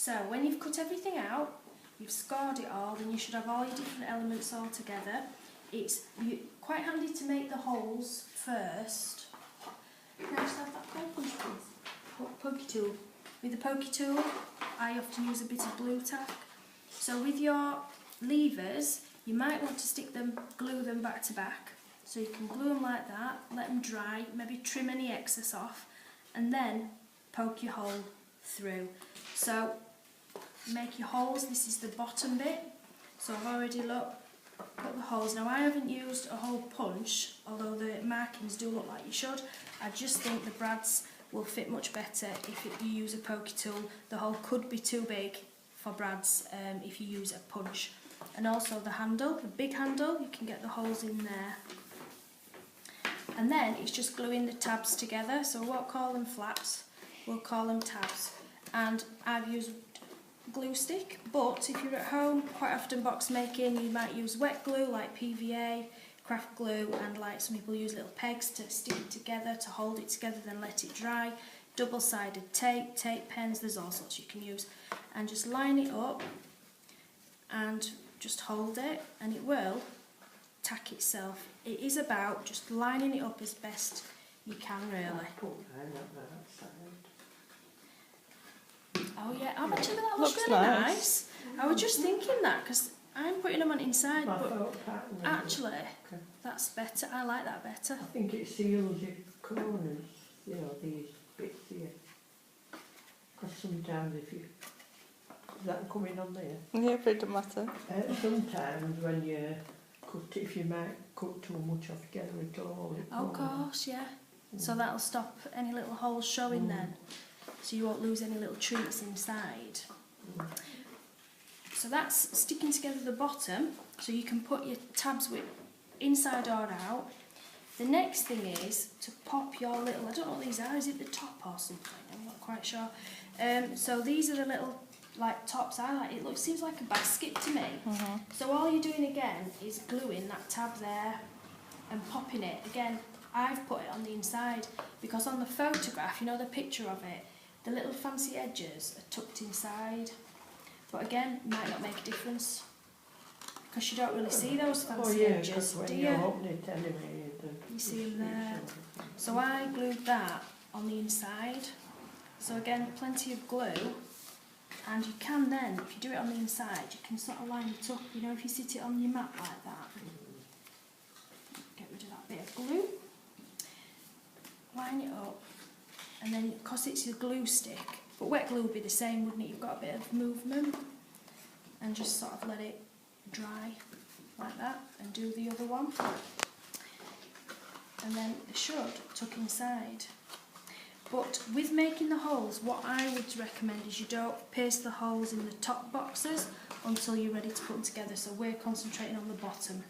So when you've cut everything out, you've scored it all, then you should have all your different elements all together. It's quite handy to make the holes first. Can I just have that punch, please? Pokey tool. With the pokey tool, I often use a bit of glue tack. So with your levers, you might want to glue them back to back. So you can glue them like that, let them dry, maybe trim any excess off, and then poke your hole through. So make your holes, this is the bottom bit. So I've already put the holes. Now I haven't used a hole punch, although the markings do look like you should. I just think the brads will fit much better if you use a pokey tool. The hole could be too big for brads if you use a punch. And also the handle, the big handle, you can get the holes in there. And then it's just gluing the tabs together, so we won't call them flaps, we'll call them tabs. And I've used glue stick, but if you're at home, quite often box making, you might use wet glue like PVA, craft glue, and like some people use little pegs to stick it together, to hold it together, then let it dry. Double-sided tape, tape pens, there's all sorts you can use. And just line it up and just hold it, and it will tack itself. It is about just lining it up as best you can, really. Oh yeah, actually that looks really nice. I was just thinking that because I'm putting them on inside, but actually that's better. I like that better. I think it seals your corners, you know, these bits here. Because sometimes if you... Is that coming on there? Yeah, it doesn't matter. Sometimes when you cut, if you might cut too much off together, it'll all... Oh, of course, yeah. So that'll stop any little holes showing then. So you won't lose any little treats inside. So that's sticking together the bottom, so you can put your tabs with inside or out. The next thing is to pop your little, I don't know what these are, is it the top or something? I'm not quite sure. So these are the little like tops. It seems like a basket to me. So all you're doing again is gluing that tab there and popping it. Again, I've put it on the inside because on the photograph, you know the picture of it, the little fancy edges are tucked inside. But again, might not make a difference because you don't really see those fancy edges, do you? Open it anyway, you see them there. So I glued that on the inside. So again, plenty of glue. And you can then, if you do it on the inside, you can sort of line it up. You know, if you sit it on your mat like that, get rid of that bit of glue. Line it up. And then, because it's a glue stick, but wet glue would be the same, wouldn't it? You've got a bit of movement. And just sort of let it dry like that and do the other one. And then it should tuck inside. But with making the holes, what I would recommend is you don't paste the holes in the top boxes until you're ready to put them together. So we're concentrating on the bottom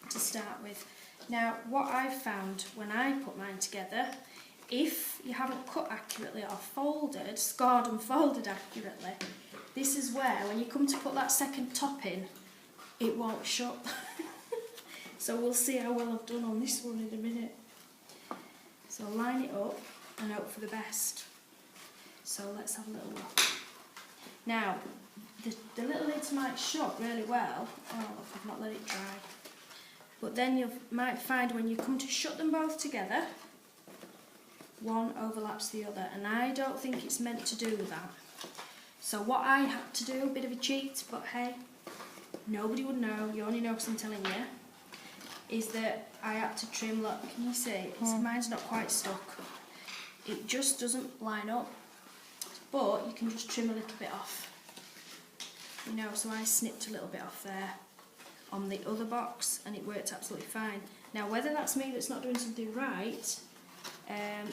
to start with. Now, what I've found when I put mine together, if you haven't cut accurately or scored and folded accurately, this is where, when you come to put that second top in, it won't shut. So we'll see how well I've done on this one in a minute. So line it up and hope for the best. So let's have a little look. Now, the little lids might shut really well. Oh, look, I've not let it dry. But then you might find when you come to shut them both together, one overlaps the other, and I don't think it's meant to do that. So what I had to do, a bit of a cheat, but hey, nobody would know, you only know because I'm telling you, is that I had to trim, look, can you see? Mine's not quite stuck. It just doesn't line up, but you can just trim a little bit off. You know, so I snipped a little bit off there on the other box, and it worked absolutely fine. Now, whether that's me that's not doing something right,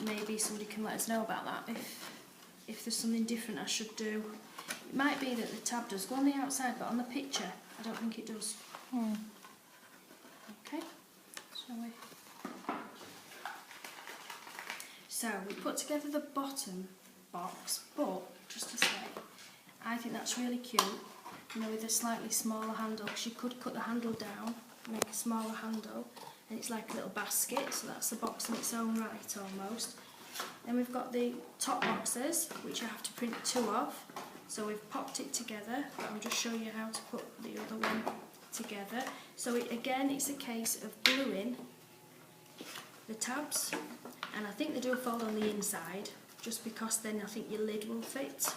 maybe somebody can let us know about that, if there's something different I should do. It might be that the tab does go on the outside, but on the picture, I don't think it does. Okay, shall we? So, we put together the bottom box, but, just to say, I think that's really cute, you know, with a slightly smaller handle, because you could cut the handle down, make a smaller handle, and it's like a little basket, so that's the box in its own right almost. Then we've got the top boxes, which you have to print 2 of, So we've popped it together, but I'll just show you how to put the other one together. So again, it's a case of gluing the tabs, and I think they do fold on the inside, just because then I think your lid will fit.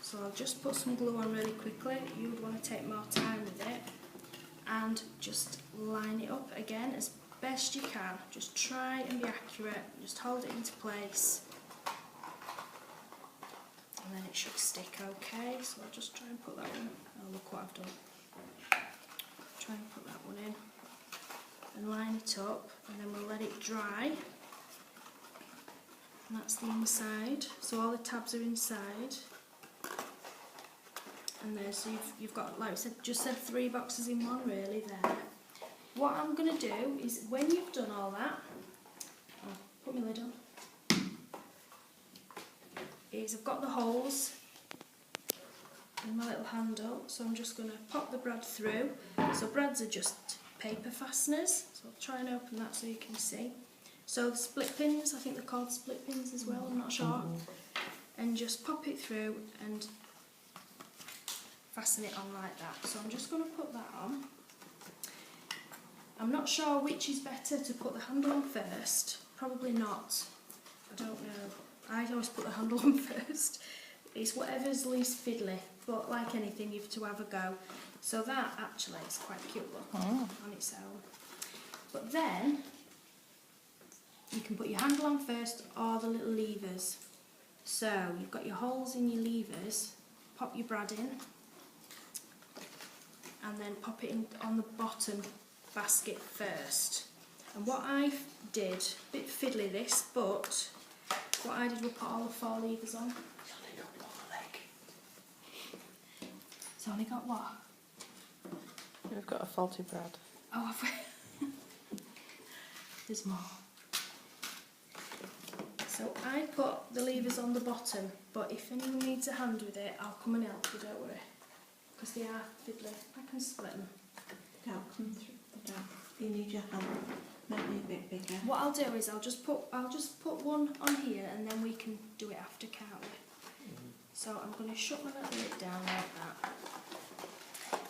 So I'll just put some glue on really quickly. You would want to take more time with it, and just line it up again as best you can. Just try and be accurate, just hold it into place, and then it should stick okay. So I'll just try and put that one. Oh, look what I've done. Try and put that one in and line it up, and then we'll let it dry. And that's the inside. So all the tabs are inside. And there, so you've got, like I said, just said 3 boxes in one really there. What I'm going to do is, when you've done all that, I'll put my lid on, is I've got the holes in my little handle, so I'm just going to pop the brad through. So brads are just paper fasteners, so I'll try and open that so you can see. So the split pins, I think they're called split pins as well, I'm not sure. And just pop it through and fasten it on like that. So I'm just going to put that on. I'm not sure which is better, to put the handle on first. Probably not. I don't know. I always put the handle on first. It's whatever's least fiddly, but like anything, you have to have a go. So that actually is quite cute look on its own. But then you can put your handle on first, or the little levers. So you've got your holes in your levers. Pop your brad in, and then pop it in on the bottom basket first. And what I did, a bit fiddly this, but what I did was put all the 4 levers on. It's only got 1 leg. It's only got what? You've got a faulty brad. Oh, have we? There's more. So I put the levers on the bottom, but if anyone needs a hand with it, I'll come and help you, don't worry. Because they are fiddly. I can split them. Don't come through. Don't. You need your hand maybe a bit bigger. What I'll do is I'll just put one on here, and then we can do it after, can't we? So I'm going to shut my little lid down like that.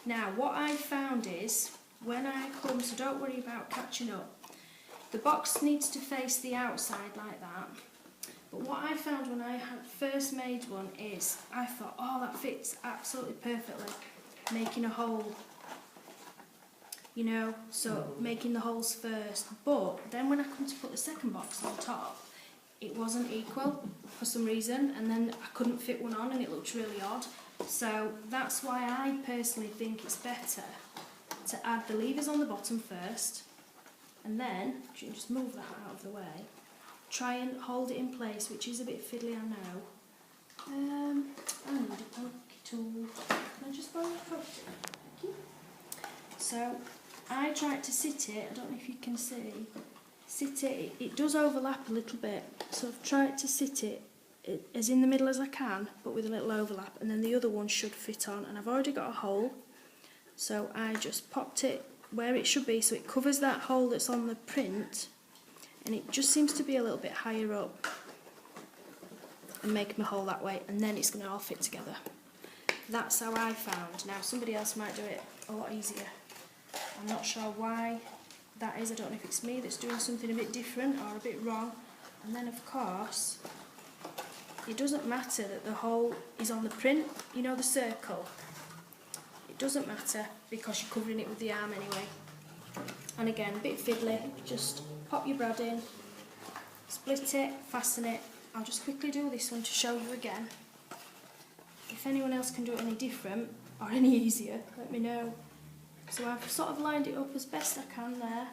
Now what I found is, when I come, so don't worry about catching up, the box needs to face the outside like that. But what I found when I had first made one is, I thought, oh, that fits absolutely perfectly, making a hole, you know, so making the holes first. But then when I come to put the second box on top, it wasn't equal for some reason, and then I couldn't fit one on and it looked really odd. So that's why I personally think it's better to add the levers on the bottom first, and then, you can just move that out of the way, try and hold it in place, which is a bit fiddly, I know. I need a pokey tool. Can I just borrow a pokey tool? Thank you. So I tried to sit it, I don't know if you can see, it does overlap a little bit, so I've tried to sit it as in the middle as I can, but with a little overlap, and then the other one should fit on, and I've already got a hole, so I just popped it where it should be, so it covers that hole that's on the print, and it just seems to be a little bit higher up, and make my hole that way, and then it's going to all fit together. That's how I found. Now somebody else might do it a lot easier. I'm not sure why that is. I don't know if it's me that's doing something a bit different or a bit wrong. And then of course, it doesn't matter that the hole is on the print, you know, the circle. It doesn't matter because you're covering it with the arm anyway. And again, a bit fiddly, just pop your brad in, split it, fasten it. I'll just quickly do this one to show you again. If anyone else can do it any different or any easier, let me know. So I've sort of lined it up as best I can there,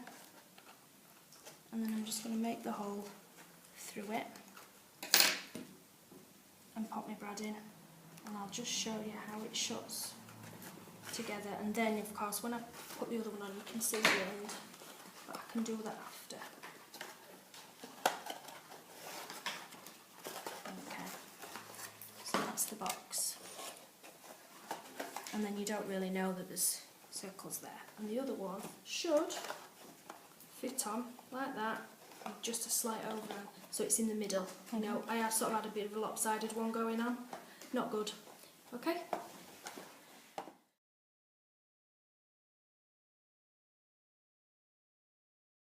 and then I'm just going to make the hole through it and pop my brad in, and I'll just show you how it shuts together, and then of course when I put the other one on you can see the end, but I can do that after. Okay, so that's the box, and then you don't really know that there's circles there, and the other one should fit on like that with just a slight overhang, so it's in the middle. You know, I have sort of had a bit of a lopsided one going on, not good. Okay?